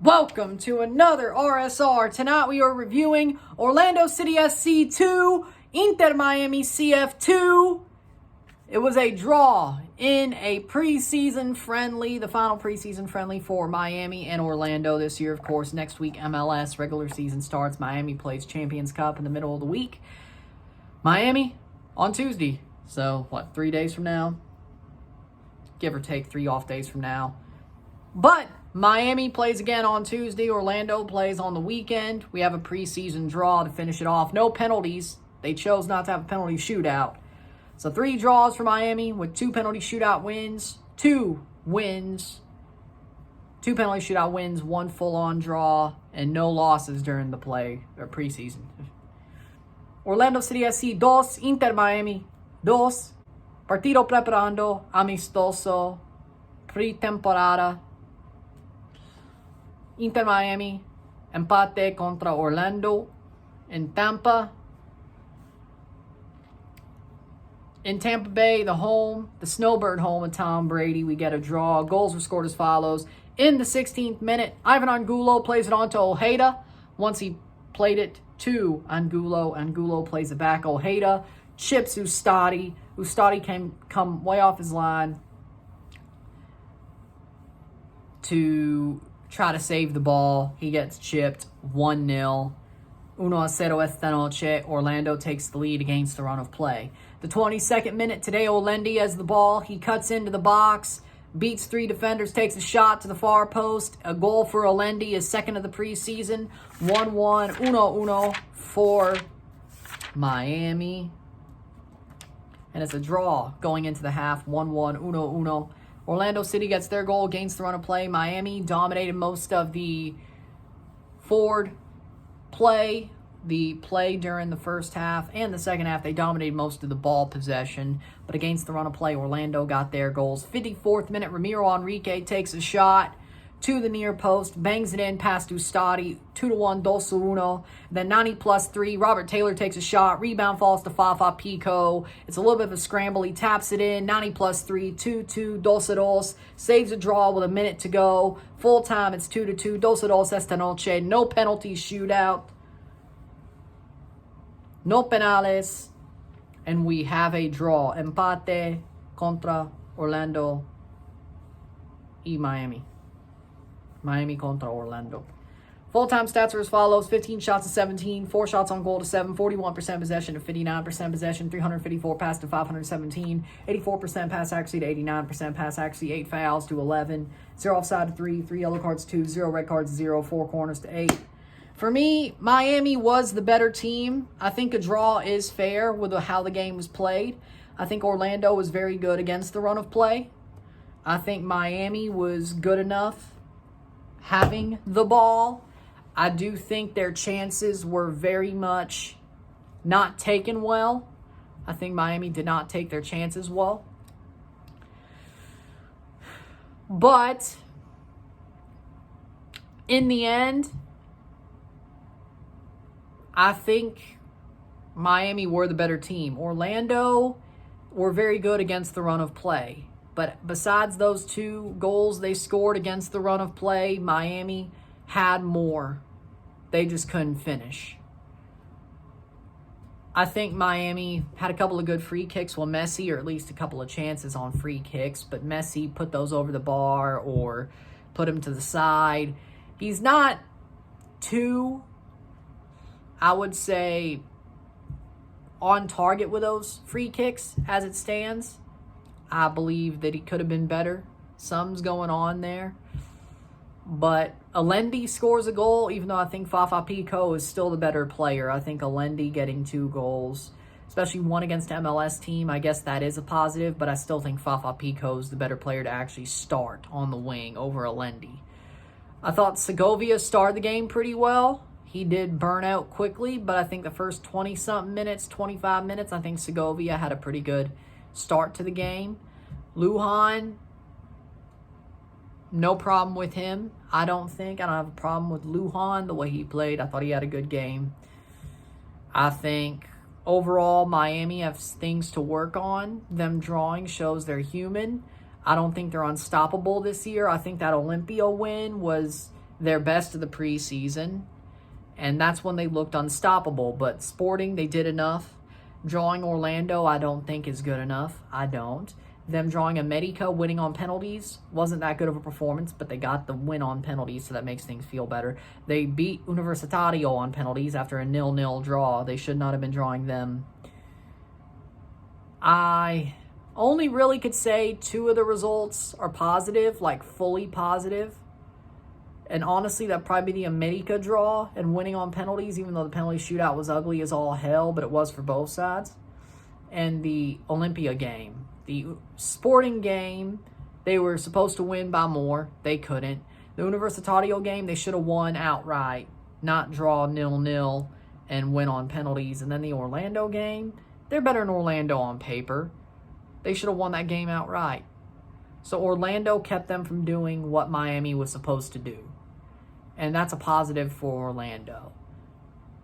Welcome to another RSR. Tonight we are reviewing Orlando City SC 2, Inter Miami CF 2. It was a draw in a preseason friendly, the final preseason friendly for Miami and Orlando this year. Of course, next week MLS regular season starts. Miami plays Champions Cup in the middle of the week. Miami on Tuesday. So, 3 days from now? Give or take 3 off days from now. But Miami plays again on Tuesday. Orlando plays on the weekend. We have a preseason draw to finish it off. No penalties. They chose not to have a penalty shootout. So 3 draws for Miami with 2 penalty shootout wins. 2 wins. 2 penalty shootout wins, 1 full-on draw, and no losses during the preseason. Orlando City SC 2, Inter Miami 2. Partido preparando, Amistoso, pretemporada. Inter Miami, empate contra Orlando in Tampa. In Tampa Bay, the Snowbird home of Tom Brady, we get a draw. Goals were scored as follows. In the 16th minute, Ivan Angulo plays it on to Ojeda. Once he played it to Angulo, Angulo plays it back. Ojeda chips Ustadi. Ustadi come way off his line to try to save the ball. He gets chipped 1-0. 1-0 esta noche. Orlando takes the lead against the run of play. The 22nd minute today, Olendi has the ball. He cuts into the box, beats 3 defenders, takes a shot to the far post. A goal for Olendi, his second of the preseason. 1-1, 1-1 for Miami. And it's a draw going into the half, 1-1, 1-1. Orlando City gets their goal against the run of play. Miami dominated most of the forward play, during the first half and the second half. They dominated most of the ball possession, but against the run of play, Orlando got their goals. 54th minute, Ramiro Enrique takes a shot to the near post, bangs it in past Ustadi, 2-1, 2-1. Then 90+3, Robert Taylor takes a shot, rebound falls to Fafa Pico. It's a little bit of a scramble. He taps it in, 90+3, 2-2, 2-2, saves a draw with a minute to go. Full time, it's 2-2, 2-2 esta noche. No penalty shootout. No penales. And we have a draw. Empate contra Orlando y Miami. Miami contra Orlando. Full-time stats are as follows. 15 shots to 17, 4 shots on goal to 7, 41% possession to 59% possession, 354 pass to 517, 84% pass accuracy to 89% pass accuracy, 8 fouls to 11, 0 offside to 3, 3 yellow cards to 2, 0 red cards to 0, 4 corners to 8. For me, Miami was the better team. I think a draw is fair with how the game was played. I think Orlando was very good against the run of play. I think Miami was good enough having the ball. I do think their chances were very much not taken well. I think Miami did not take their chances well. But in the end, I think Miami were the better team. Orlando were very good against the run of play. But besides those 2 goals they scored against the run of play, Miami had more. They just couldn't finish. I think Miami had a couple of good free kicks. Well, Messi, or at least a couple of chances on free kicks, but Messi put those over the bar or put them to the side. He's not too, I would say, on target with those free kicks as it stands. I believe that he could have been better. Something's going on there. But Olendi scores a goal, even though I think Fafa Pico is still the better player. I think Olendi getting 2 goals, especially one against MLS team, I guess that is a positive, but I still think Fafa Pico is the better player to actually start on the wing over Olendi. I thought Segovia started the game pretty well. He did burn out quickly, but I think the first 20-something minutes, 25 minutes, I think Segovia had a pretty good start to the game. Lujan, no problem with him. I don't have a problem with Lujan, the way he played. I thought he had a good game. I think overall Miami has things to work on. Them drawing shows they're human. I don't think they're unstoppable this year. I think that Olympia win was their best of the preseason, and that's when they looked unstoppable. But Sporting, they did enough. Drawing Orlando, I don't think is good enough. I don't. Them drawing America, winning on penalties, wasn't that good of a performance, but they got the win on penalties, so that makes things feel better. They beat Universitario on penalties after a 0-0 draw. They should not have been drawing them. I only really could say 2 of the results are positive, like fully positive. And honestly, that'd probably be the America draw and winning on penalties, even though the penalty shootout was ugly as all hell, but it was for both sides. And the Olympia game. The Sporting game, they were supposed to win by more. They couldn't. The Universitario game, they should have won outright, not draw 0-0 and win on penalties. And then the Orlando game, they're better than Orlando on paper. They should have won that game outright. So Orlando kept them from doing what Miami was supposed to do. And that's a positive for Orlando.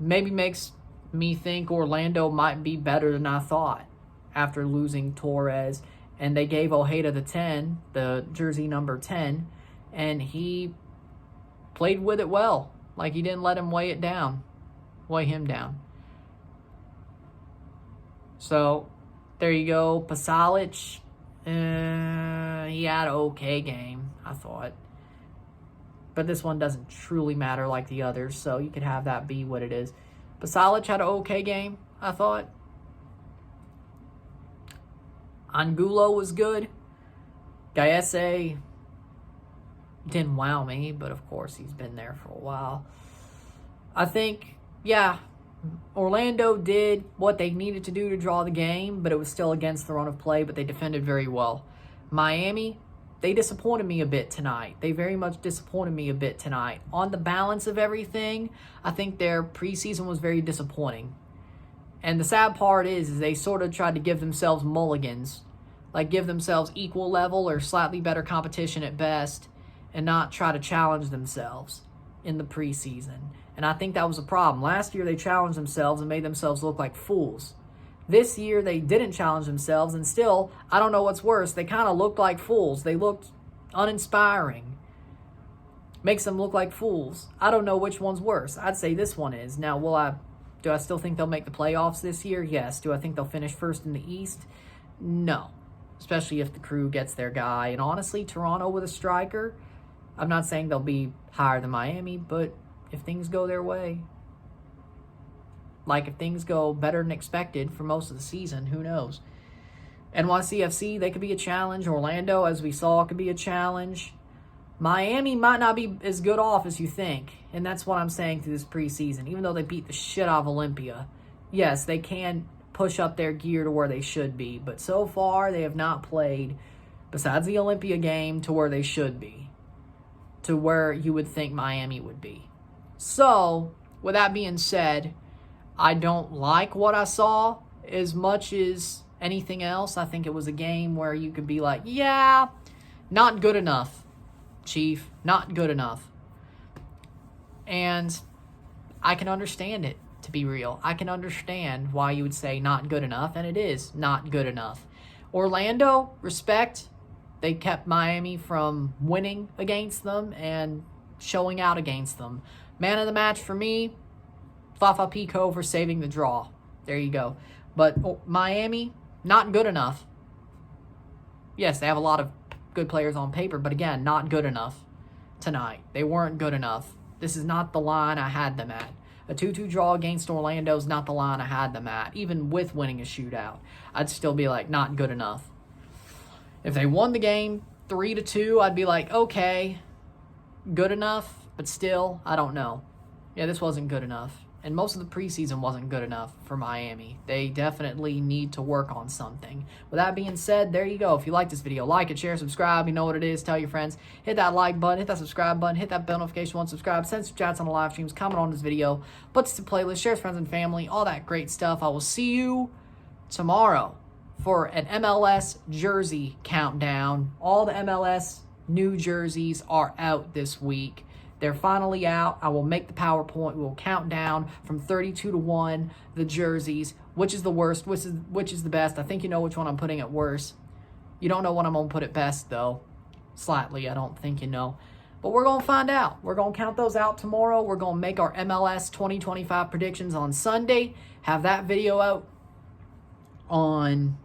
Maybe makes me think Orlando might be better than I thought after losing Torres. And they gave Ojeda the 10, the jersey number 10, and he played with it well. Like, he didn't let him weigh him down. So, there you go. Pasalic, he had an okay game, I thought. But this one doesn't truly matter like the others, so you could have that be what it is. Pasalic had an okay game, I thought. Angulo was good. Gaese didn't wow me, but of course he's been there for a while. I think, yeah, Orlando did what they needed to do to draw the game, but it was still against the run of play, but they defended very well. Miami, they disappointed me a bit tonight. They very much disappointed me a bit tonight. On the balance of everything, I think their preseason was very disappointing. And the sad part is they sort of tried to give themselves mulligans, like give themselves equal level or slightly better competition at best, and not try to challenge themselves in the preseason. And I think that was a problem. Last year they challenged themselves and made themselves look like fools. This year they didn't challenge themselves, and still, I don't know what's worse, they kind of looked like fools. They looked uninspiring. Makes them look like fools. I don't know which one's worse. I'd say this one is. Now, do I still think they'll make the playoffs this year? Yes. Do I think they'll finish first in the East? No. Especially if the Crew gets their guy. And honestly, Toronto with a striker, I'm not saying they'll be higher than Miami, but if things go their way, like if things go better than expected for most of the season, who knows? NYCFC, they could be a challenge. Orlando, as we saw, could be a challenge. Miami might not be as good off as you think, and that's what I'm saying through this preseason. Even though they beat the shit out of Olympia, yes, they can push up their gear to where they should be, but so far they have not played, besides the Olympia game, to where they should be, to where you would think Miami would be. So, with that being said, I don't like what I saw as much as anything else. I think it was a game where you could be like, yeah, not good enough. Chief, not good enough. And I can understand it, to be real. I can understand why you would say not good enough, and it is not good enough. Orlando, respect. They kept Miami from winning against them and showing out against them. Man of the match for me, Fafa Pico for saving the draw. There you go. But Miami, not good enough. Yes, they have a lot of good players on paper, but again, not good enough tonight. They weren't good enough. This is not the line I had them at. A 2-2 draw against Orlando is not the line I had them at. Even with winning a shootout, I'd still be like, not good enough. If they won the game 3-2, I'd be like, okay, good enough, but still, I don't know. Yeah, this wasn't good enough. And most of the preseason wasn't good enough for Miami. They definitely need to work on something. With that being said, there you go. If you like this video, like it, share, subscribe. You know what it is. Tell your friends. Hit that like button. Hit that subscribe button. Hit that bell notification once subscribe. Send some chats on the live streams. Comment on this video. Put this to playlist. Share with friends and family. All that great stuff. I will see you tomorrow for an MLS jersey countdown. All the MLS new jerseys are out this week. They're finally out. I will make the PowerPoint. We will count down from 32 to 1 the jerseys. Which is the worst? Which is the best? I think you know which one I'm putting at worst. You don't know what I'm going to put at best, though. Slightly, I don't think you know. But we're going to find out. We're going to count those out tomorrow. We're going to make our MLS 2025 predictions on Sunday. Have that video out on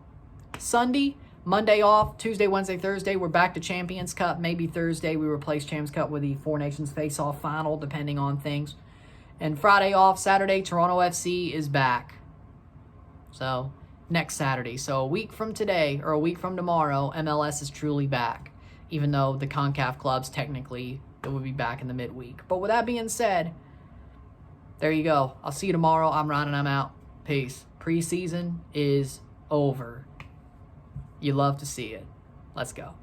Sunday. Monday off. Tuesday, Wednesday, Thursday, we're back to Champions Cup. Maybe Thursday we replace Champions Cup with the Four Nations Face-Off final, depending on things. And Friday off. Saturday, Toronto FC is back. So, next Saturday. So, a week from today, or a week from tomorrow, MLS is truly back. Even though the CONCACAF clubs, technically, it would be back in the midweek. But with that being said, there you go. I'll see you tomorrow. I'm Ron and I'm out. Peace. Preseason is over. You love to see it. Let's go.